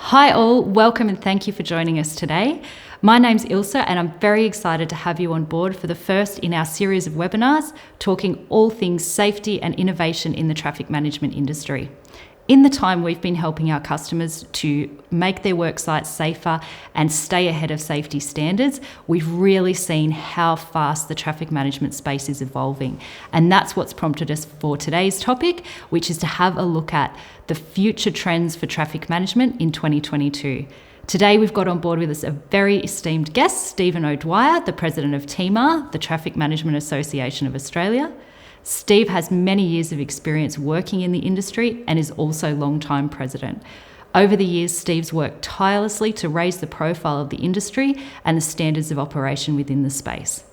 Hi all, welcome and thank you for joining us today. My name's Ilsa and I'm very excited to have you on board for the first in our series of webinars talking all things safety and innovation in the traffic management industry. In the time we've been helping our customers to make their work sites safer and stay ahead of safety standards, we've really seen how fast the traffic management space is evolving. And that's what's prompted us for today's topic, which is to have a look at the future trends for traffic management in 2022. Today we've got on board with us a very esteemed guest, Stephen O'Dwyer, the President of TMAR, the Traffic Management Association of Australia. Steve has many years of experience working in the industry and is also long-time president. Over the years, Steve's worked tirelessly to raise the profile of the industry and the standards of operation within the space.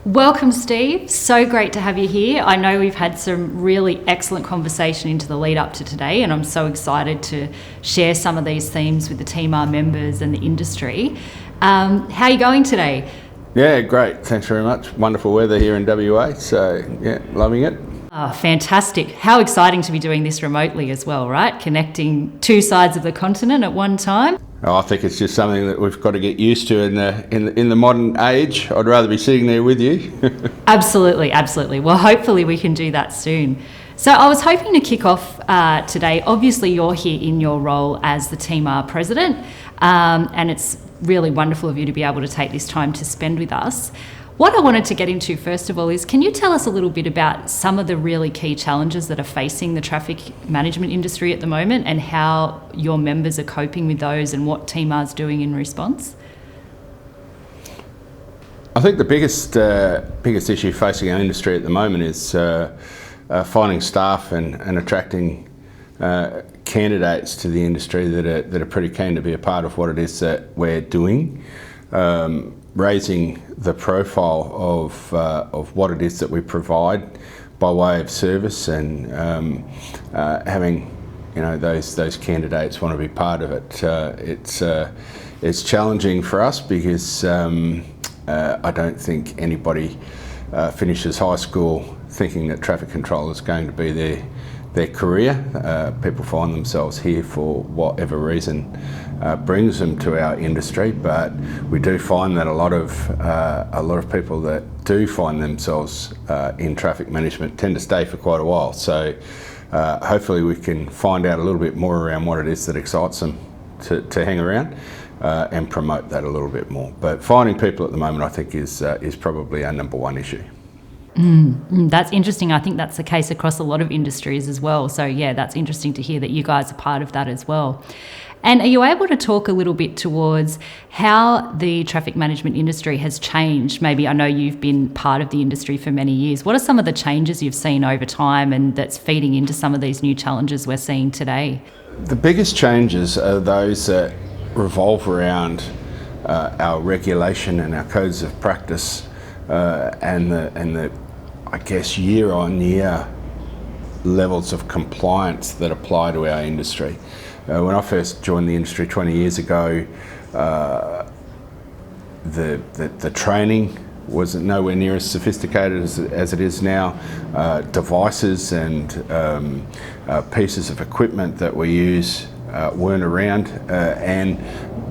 Welcome, Steve. So great to have you here. I know we've had some really excellent conversation into the lead up to today, and I'm so excited to share some of these themes with the TMAR members and the industry. How are you going today? Yeah, great. Thanks very much. Wonderful weather here in WA, so yeah, loving it. Oh, fantastic. How exciting to be doing this remotely as well, right? Connecting two sides of the continent at one time. I think it's just something that we've got to get used to in the modern age. I'd rather be sitting there with you. Absolutely, absolutely. Well, hopefully we can do that soon. So I was hoping to kick off today. Obviously, you're here in your role as the TMAR president, and it's really wonderful of you to be able to take this time to spend with us. What I wanted to get into first of all is, can you tell us a little bit about some of the really key challenges that are facing the traffic management industry at the moment and how your members are coping with those and what TMAR's doing in response? I think the biggest issue facing our industry at the moment is finding staff and attracting candidates to the industry that are pretty keen to be a part of what it is that we're doing, raising the profile of what it is that we provide by way of service, and having those candidates want to be part of it. It's challenging for us because I don't think anybody finishes high school thinking that traffic control is going to be their career. People find themselves here for whatever reason brings them to our industry, but we do find that a lot of people that do find themselves in traffic management tend to stay for quite a while. So hopefully we can find out a little bit more around what it is that excites them to hang around and promote that a little bit more. But finding people at the moment, I think, is probably our number one issue. That's interesting. I think that's the case across a lot of industries as well. So yeah, that's interesting to hear that you guys are part of that as well. And are you able to talk a little bit towards how the traffic management industry has changed? Maybe, I know you've been part of the industry for many years. What are some of the changes you've seen over time and that's feeding into some of these new challenges we're seeing today? The biggest changes are those that revolve around our regulation and our codes of practice and the I guess year on year levels of compliance that apply to our industry. When I first joined the industry 20 years ago, the training was nowhere near as sophisticated as it is now. Devices and pieces of equipment that we use weren't around, and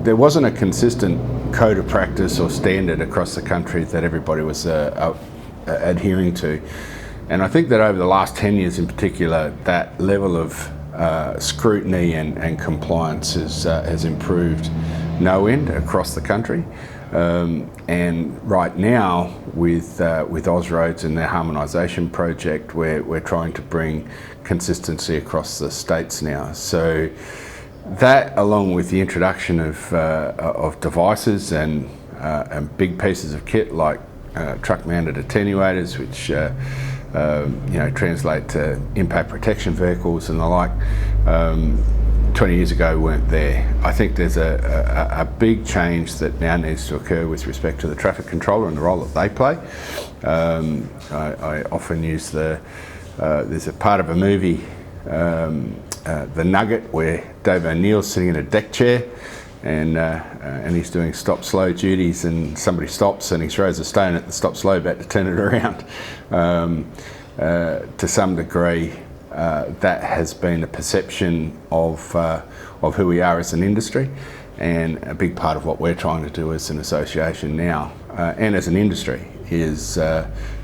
there wasn't a consistent code of practice or standard across the country that everybody was adhering to. And I think that over the last 10 years in particular, that level of scrutiny and compliance has improved no end across the country. And right now with Ausroads and their harmonisation project, we're trying to bring consistency across the states now. So that, along with the introduction of devices and big pieces of kit like truck-mounted attenuators, which translate to impact protection vehicles and the like, 20 years ago weren't there. I think there's a big change that now needs to occur with respect to the traffic controller and the role that they play. I often use there's a part of a movie, The Nugget, where Dave O'Neill's sitting in a deck chair and he's doing stop-slow duties, and somebody stops and he throws a stone at the stop-slow bat to turn it around. To some degree, that has been a perception of who we are as an industry, and a big part of what we're trying to do as an association now and as an industry is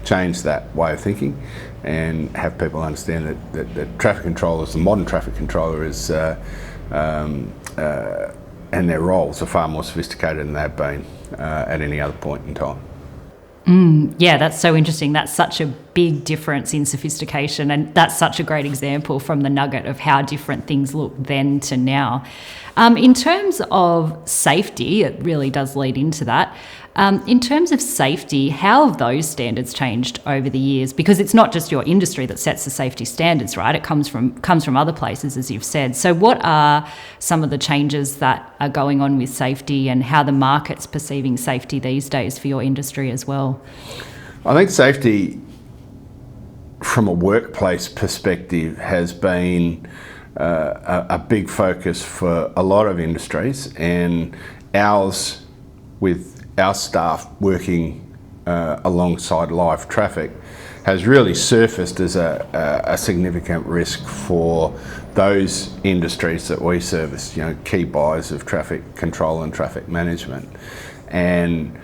change that way of thinking and have people understand that traffic controllers, the modern traffic controller is and their roles are far more sophisticated than they've been at any other point in time. Yeah, that's so interesting. That's such a big difference in sophistication, and that's such a great example from the nugget of how different things look then to now. In terms of safety, it really does lead into that. In terms of safety, how have those standards changed over the years? Because it's not just your industry that sets the safety standards, right? It comes from other places, as you've said. So what are some of the changes that are going on with safety, and how the market's perceiving safety these days for your industry as well? I think safety from a workplace perspective has been a big focus for a lot of industries, and ours, with our staff working alongside live traffic, has really surfaced as a significant risk for those industries that we service, key buyers of traffic control and traffic management. And,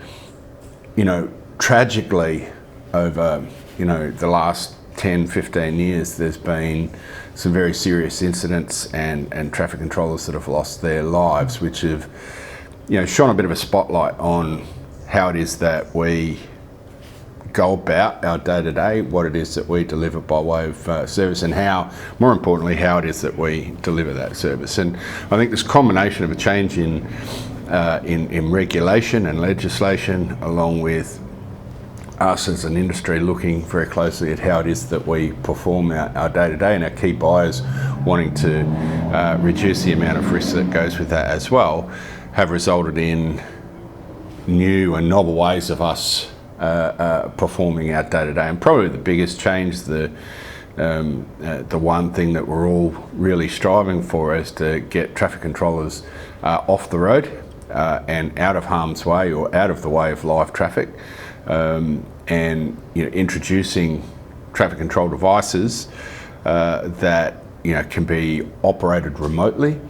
tragically over, the last 10, 15 years, there's been some very serious incidents and traffic controllers that have lost their lives, which have shone a bit of a spotlight on how it is that we go about our day-to-day, what it is that we deliver by way of service, and how, more importantly, how it is that we deliver that service. And I think this combination of a change in regulation and legislation, along with us as an industry looking very closely at how it is that we perform our day-to-day, and our key buyers wanting to reduce the amount of risk that goes with that as well, have resulted in new and novel ways of us performing our day-to-day. And probably the biggest change, the one thing that we're all really striving for, is to get traffic controllers off the road and out of harm's way, or out of the way of live traffic, and introducing traffic control devices that can be operated remotely.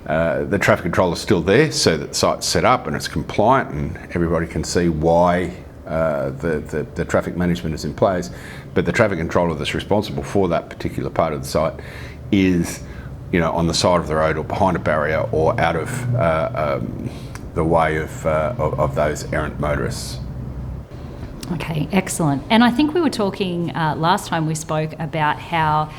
The traffic controller is still there, so that the site's set up and it's compliant, and everybody can see why the traffic management is in place. But the traffic controller that's responsible for that particular part of the site is, on the side of the road or behind a barrier or out of the way of those errant motorists. Okay, excellent. And I think we were talking last time we spoke about how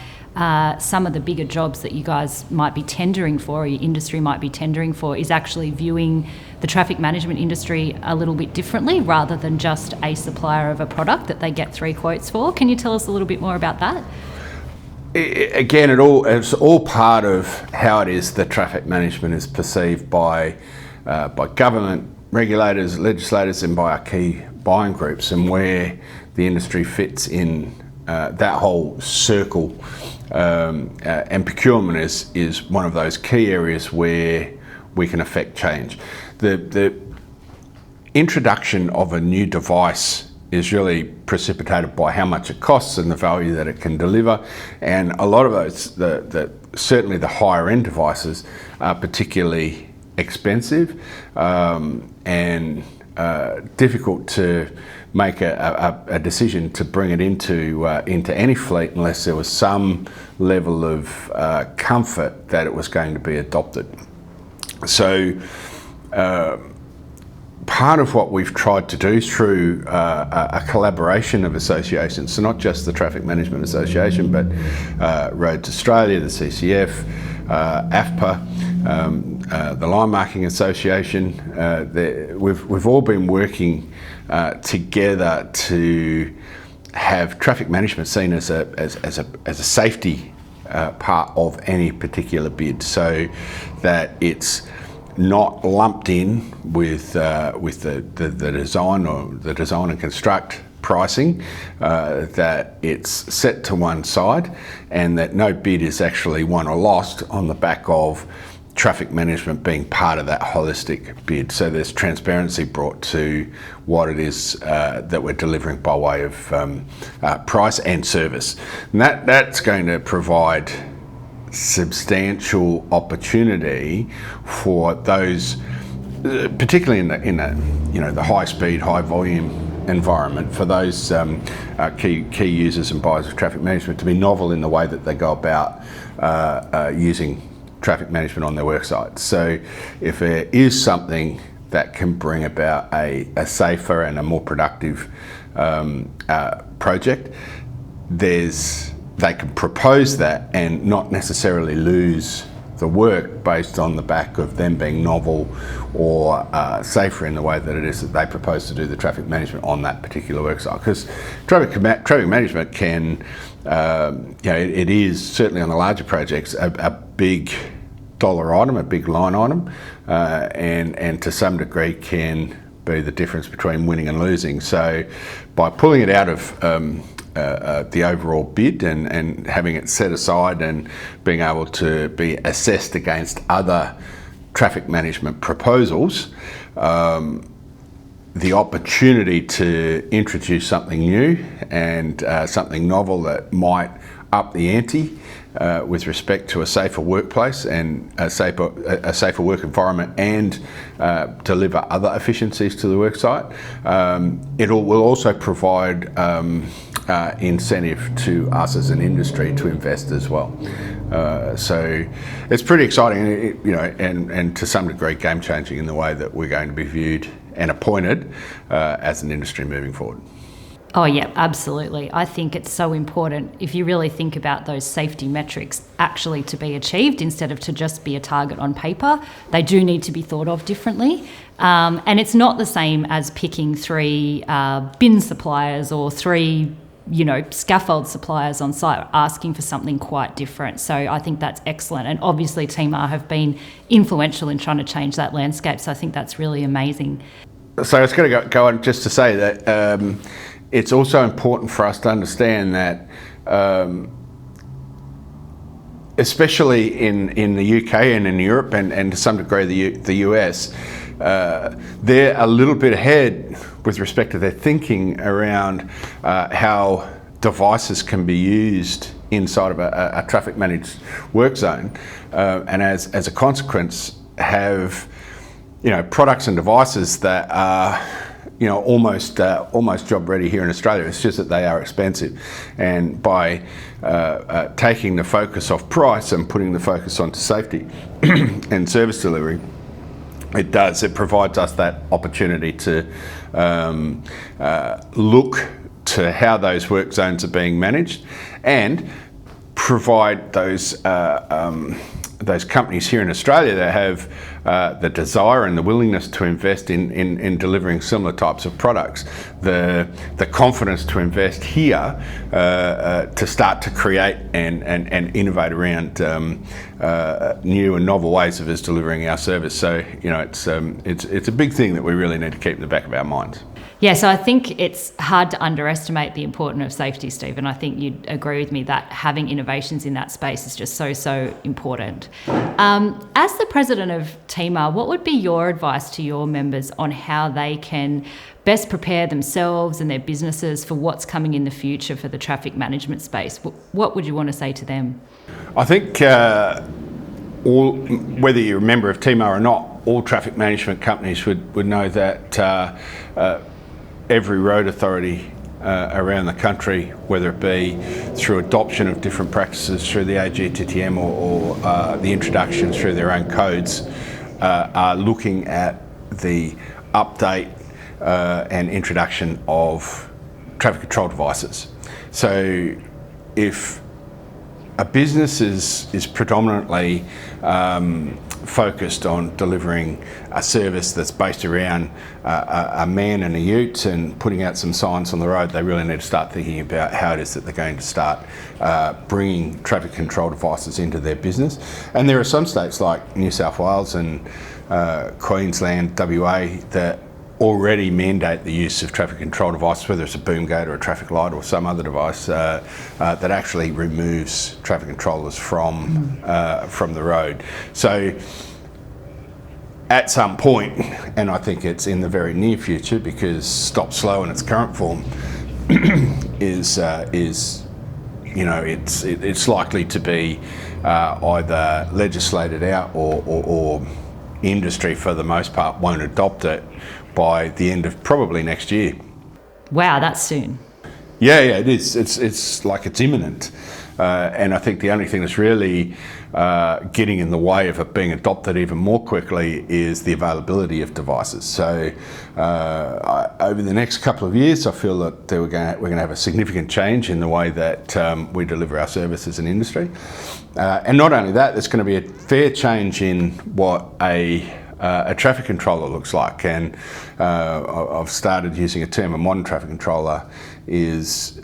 some of the bigger jobs that you guys might be tendering for, or your industry might be tendering for, is actually viewing the traffic management industry a little bit differently, rather than just a supplier of a product that they get 3 quotes for. Can you tell us a little bit more about that? Again, it's all part of how it is that traffic management is perceived by government, regulators, legislators, and by our key buying groups, and where the industry fits in that whole circle. And procurement is one of those key areas where we can affect change. The introduction of a new device is really precipitated by how much it costs and the value that it can deliver. And a lot of those, certainly the higher end devices, are particularly expensive and difficult to make a decision to bring it into any fleet unless there was some level of comfort that it was going to be adopted. So part of what we've tried to do through a collaboration of associations, so not just the Traffic Management Association, but Roads Australia, the CCF, AFPA, the Line Marking Association, we've all been working together to have traffic management seen as a safety part of any particular bid, so that it's not lumped in with the design or the design and construct pricing, that it's set to one side, and that no bid is actually won or lost on the back of traffic management being part of that holistic bid. So there's transparency brought to what it is that we're delivering by way of price and service. And that's going to provide substantial opportunity for those, particularly in the high speed, high volume environment, for those key users and buyers of traffic management to be novel in the way that they go about using traffic management on their worksite. So if there is something that can bring about a safer and a more productive project, they can propose that and not necessarily lose the work based on the back of them being novel or safer in the way that it is that they propose to do the traffic management on that particular worksite. Because traffic management can, it is certainly on the larger projects a big dollar item, a big line item, and to some degree can be the difference between winning and losing. So by pulling it out of the overall bid and having it set aside and being able to be assessed against other traffic management proposals, the opportunity to introduce something new and something novel that might up the ante with respect to a safer workplace and a safer work environment, and deliver other efficiencies to the worksite. It will also provide incentive to us as an industry to invest as well. So it's pretty exciting, and to some degree game changing in the way that we're going to be viewed and appointed as an industry moving forward. Oh yeah, absolutely. I think it's so important, if you really think about those safety metrics actually to be achieved instead of to just be a target on paper, they do need to be thought of differently. And it's not the same as picking 3 bin suppliers or 3 scaffold suppliers on site, asking for something quite different. So I think that's excellent. And obviously TMAR have been influential in trying to change that landscape. So I think that's really amazing. So it's going to go on just to say that it's also important for us to understand that, especially in the UK and in Europe and to some degree the US, they're a little bit ahead with respect to their thinking around how devices can be used inside of a traffic managed work zone, and as a consequence have products and devices that are almost job ready here in Australia. It's just that they are expensive, and by taking the focus off price and putting the focus onto safety and service delivery, it provides us that opportunity to look to how those work zones are being managed and provide those companies here in Australia that have the desire and the willingness to invest in delivering similar types of products, the confidence to invest here to start to create and innovate around new and novel ways of us delivering our service. So it's a big thing that we really need to keep in the back of our minds. Yeah, so I think it's hard to underestimate the importance of safety, Steve, and I think you'd agree with me that having innovations in that space is just so important. As the president of TMAR, what would be your advice to your members on how they can best prepare themselves and their businesses for what's coming in the future for the traffic management space? What would you want to say to them? I think whether you're a member of TMAR or not, all traffic management companies would know that every road authority around the country, whether it be through adoption of different practices through the AGTTM or the introduction through their own codes, are looking at the update and introduction of traffic control devices. So if a business is predominantly focused on delivering a service that's based around a man and a ute and putting out some signs on the road, they really need to start thinking about how it is that they're going to start bringing traffic control devices into their business. And there are some states like New South Wales and Queensland, WA, that already mandate the use of traffic control devices, whether it's a boom gate or a traffic light or some other device that actually removes traffic controllers from the road. So at some point, and I think it's in the very near future, because stop slow in its current form is it's likely to be either legislated out or industry for the most part won't adopt it by the end of probably next year. Wow, that's soon. Yeah, it is. It's like it's imminent. And I think the only thing that's really getting in the way of it being adopted even more quickly is the availability of devices. So over the next couple of years, I feel that we're going to have a significant change in the way that we deliver our service as an industry. And not only that, there's going to be a fair change in what a traffic controller looks like. And I've started using a term. A modern traffic controller is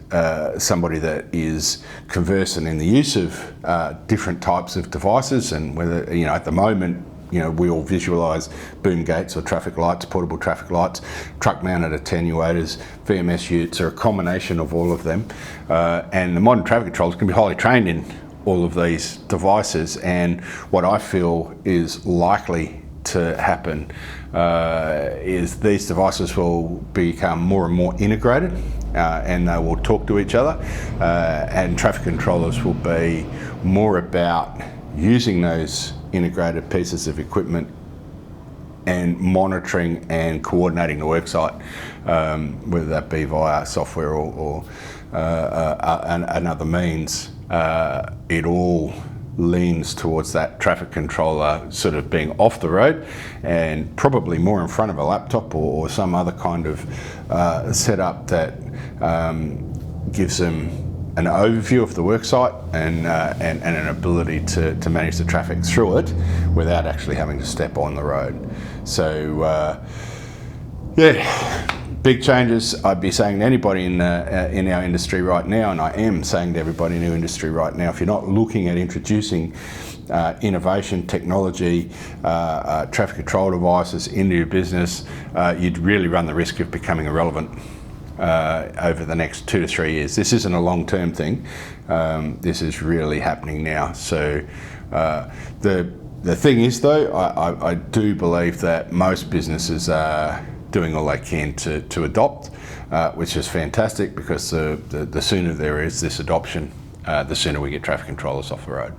somebody that is conversant in the use of different types of devices, and whether, at the moment, we all visualise boom gates or traffic lights, portable traffic lights, truck-mounted attenuators, VMS utes, or a combination of all of them. And the modern traffic controllers can be highly trained in all of these devices, and what I feel is likely to happen is these devices will become more and more integrated, and they will talk to each other, and traffic controllers will be more about using those integrated pieces of equipment and monitoring and coordinating the worksite, whether that be via software or another means. It all leans towards that traffic controller sort of being off the road and probably more in front of a laptop or some other kind of setup that gives them an overview of the worksite and an ability to manage the traffic through it without actually having to step on the road. So big changes. I'd be saying to anybody in our industry right now, and I am saying to everybody in our industry right now, if you're not looking at introducing innovation, technology, traffic control devices into your business, you'd really run the risk of becoming irrelevant over the next 2 to 3 years. This isn't a long-term thing. This is really happening now. So the thing is, though, I do believe that most businesses are doing all they can to adopt, which is fantastic, because the sooner there is this adoption, the sooner we get traffic controllers off the road.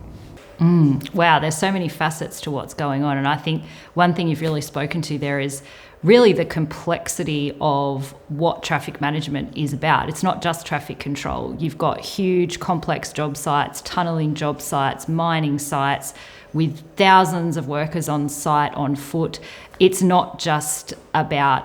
Wow, there's so many facets to what's going on, and I think one thing you've really spoken to there is really the complexity of what traffic management is about. It's not just traffic control. You've got huge complex job sites, tunnelling job sites, mining sites with thousands of workers on site on foot. It's not just about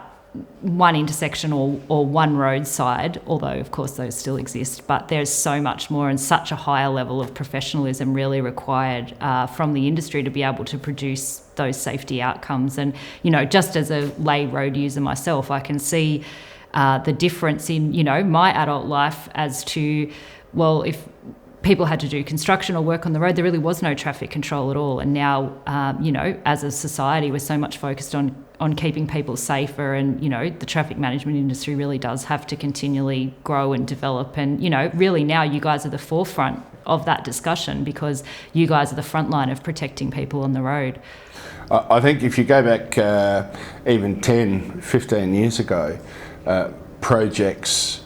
one intersection or one roadside, although of course those still exist, but there's so much more and such a higher level of professionalism really required from the industry to be able to produce those safety outcomes. And, just as a lay road user myself, I can see the difference in, my adult life as to, well, if people had to do construction or work on the road, there really was no traffic control at all. And now, as a society, we're so much focused on keeping people safer, and, the traffic management industry really does have to continually grow and develop. And, really now you guys are the forefront of that discussion, because you guys are the front line of protecting people on the road. I think if you go back even 10, 15 years ago, projects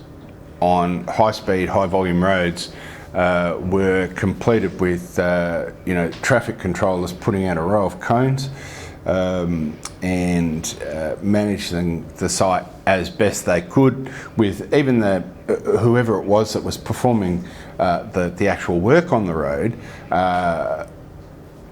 on high-speed, high-volume roads were completed with traffic controllers putting out a row of cones and managing the site as best they could, with even whoever it was that was performing the actual work on the road.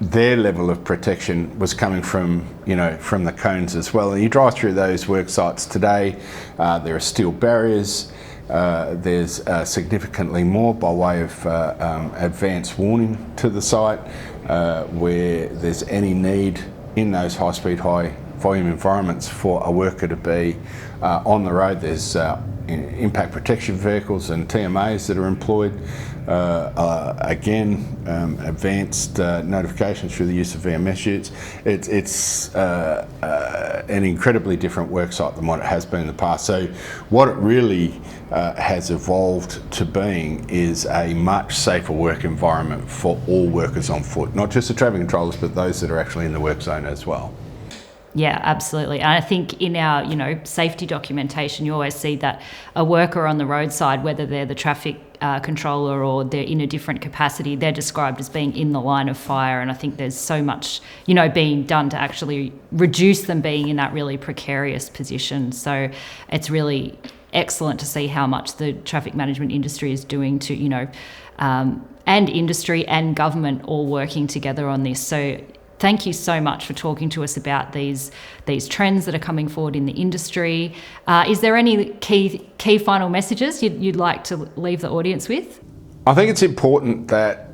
Their level of protection was coming from the cones as well. And you drive through those work sites today, there are steel barriers. There's significantly more by way of advance warning to the site where there's any need in those high-speed, high-volume environments for a worker to be on the road. There's impact protection vehicles and TMAs that are employed, advanced notifications through the use of VMS chutes. It's an incredibly different worksite than what it has been in the past. So what it really has evolved to being is a much safer work environment for all workers on foot, not just the traffic controllers, but those that are actually in the work zone as well. Yeah, absolutely. And I think in our, safety documentation, you always see that a worker on the roadside, whether they're the traffic controller or they're in a different capacity, they're described as being in the line of fire. And I think there's so much, being done to actually reduce them being in that really precarious position. So it's really excellent to see how much the traffic management industry is doing to, and industry and government all working together on this. So thank you so much for talking to us about these trends that are coming forward in the industry. Is there any key final messages you'd like to leave the audience with? I think it's important that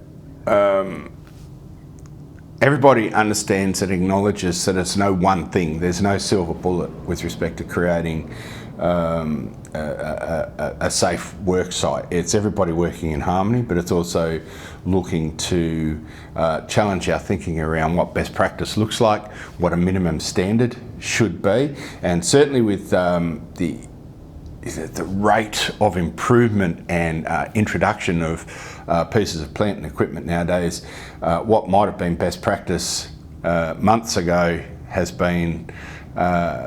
everybody understands and acknowledges that it's no one thing. There's no silver bullet with respect to creating a safe work site. It's everybody working in harmony, but it's also looking to challenge our thinking around what best practice looks like, what a minimum standard should be, and certainly with the rate of improvement and introduction of pieces of plant and equipment nowadays, what might have been best practice months ago has been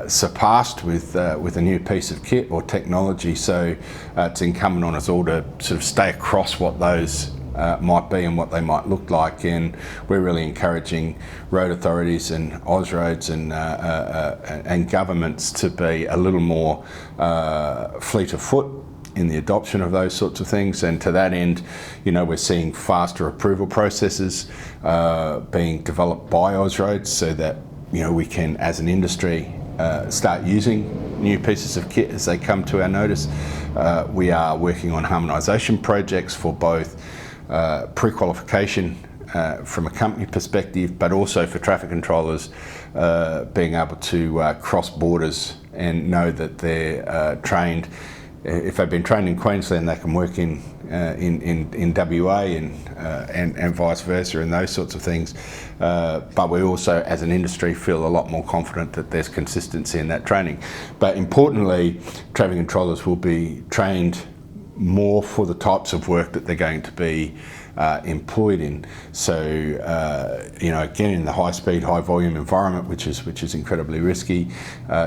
surpassed with a new piece of kit or technology. So it's incumbent on us all to sort of stay across what those might be and what they might look like, and we're really encouraging road authorities and Ausroads and governments to be a little more fleet of foot in the adoption of those sorts of things. And to that end, we're seeing faster approval processes being developed by Ausroads so that we can, as an industry, start using new pieces of kit as they come to our notice. We are working on harmonisation projects for both pre-qualification from a company perspective, but also for traffic controllers being able to cross borders and know that they're trained. If they've been trained in Queensland, they can work in WA and vice versa, and those sorts of things. But we also, as an industry, feel a lot more confident that there's consistency in that training. But importantly, traffic controllers will be trained more for the types of work that they're going to be employed in. So, again, in the high-speed, high-volume environment, which is incredibly risky,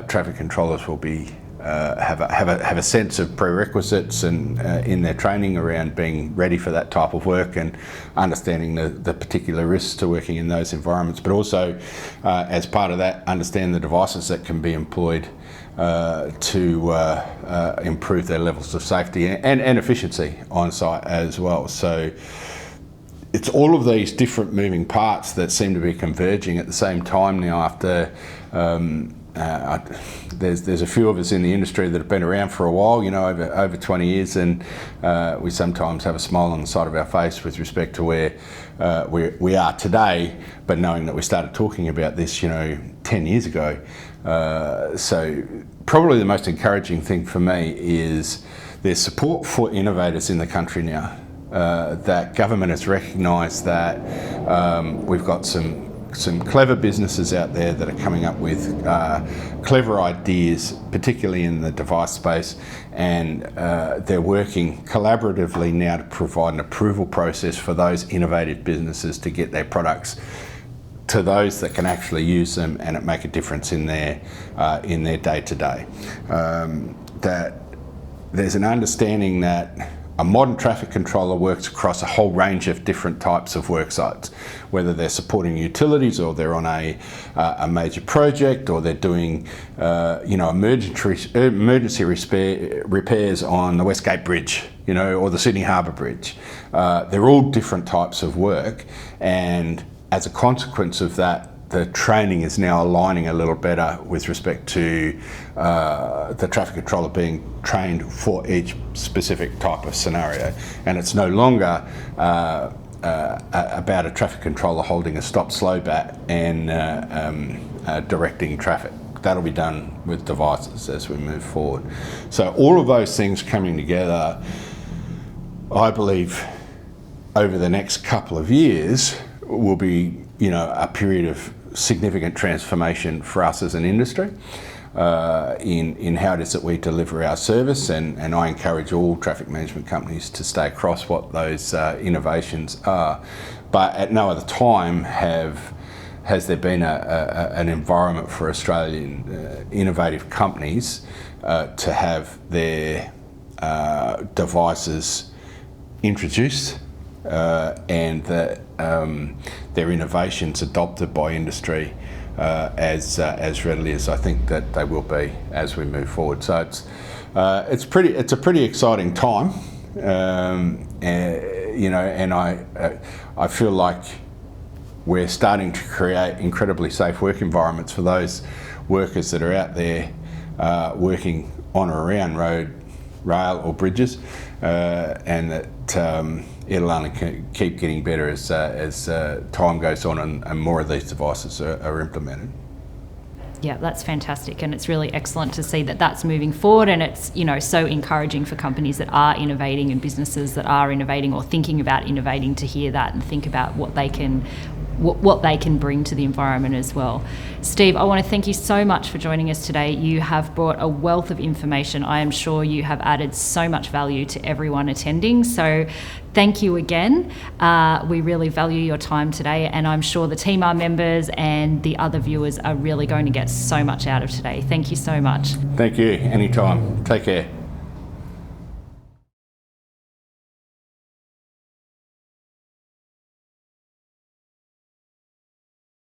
traffic controllers will be have a sense of prerequisites and in their training around being ready for that type of work and understanding the particular risks to working in those environments, but also as part of that, understand the devices that can be employed to improve their levels of safety and efficiency on site as well. So it's all of these different moving parts that seem to be converging at the same time now after there's a few of us in the industry that have been around for a while, over 20 years, and we sometimes have a smile on the side of our face with respect to where we are today, but knowing that we started talking about this, 10 years ago. So probably the most encouraging thing for me is there's support for innovators in the country now. That government has recognised that we've got some clever businesses out there that are coming up with clever ideas, particularly in the device space, and they're working collaboratively now to provide an approval process for those innovative businesses to get their products to those that can actually use them and it make a difference in their day-to-day. That there's an understanding that a modern traffic controller works across a whole range of different types of work sites, whether they're supporting utilities or they're on a major project or they're doing emergency repairs on the Westgate Bridge, or the Sydney Harbour Bridge. They're all different types of work, and as a consequence of that, the training is now aligning a little better with respect to the traffic controller being trained for each specific type of scenario. And it's no longer about a traffic controller holding a stop-slow bat and directing traffic. That'll be done with devices as we move forward. So all of those things coming together, I believe, over the next couple of years will be, a period of significant transformation for us as an industry in how it is that we deliver our service, and I encourage all traffic management companies to stay across what those innovations are. But at no other time has there been an environment for Australian innovative companies to have their devices introduced and their innovations adopted by industry as readily as I think that they will be as we move forward. So it's a pretty exciting time, and I feel like we're starting to create incredibly safe work environments for those workers that are out there working on or around road, rail or bridges, and that it'll only keep getting better as time goes on and more of these devices are implemented. Yeah, that's fantastic, and it's really excellent to see that that's moving forward, and it's so encouraging for companies that are innovating and businesses that are innovating or thinking about innovating to hear that and think about what they can bring to the environment as well. Steve, I want to thank you so much for joining us today. You have brought a wealth of information. I am sure you have added so much value to everyone attending. So thank you again. We really value your time today, and I'm sure the team, our members and the other viewers are really going to get so much out of today. Thank you so much. Thank you. Anytime. Take care.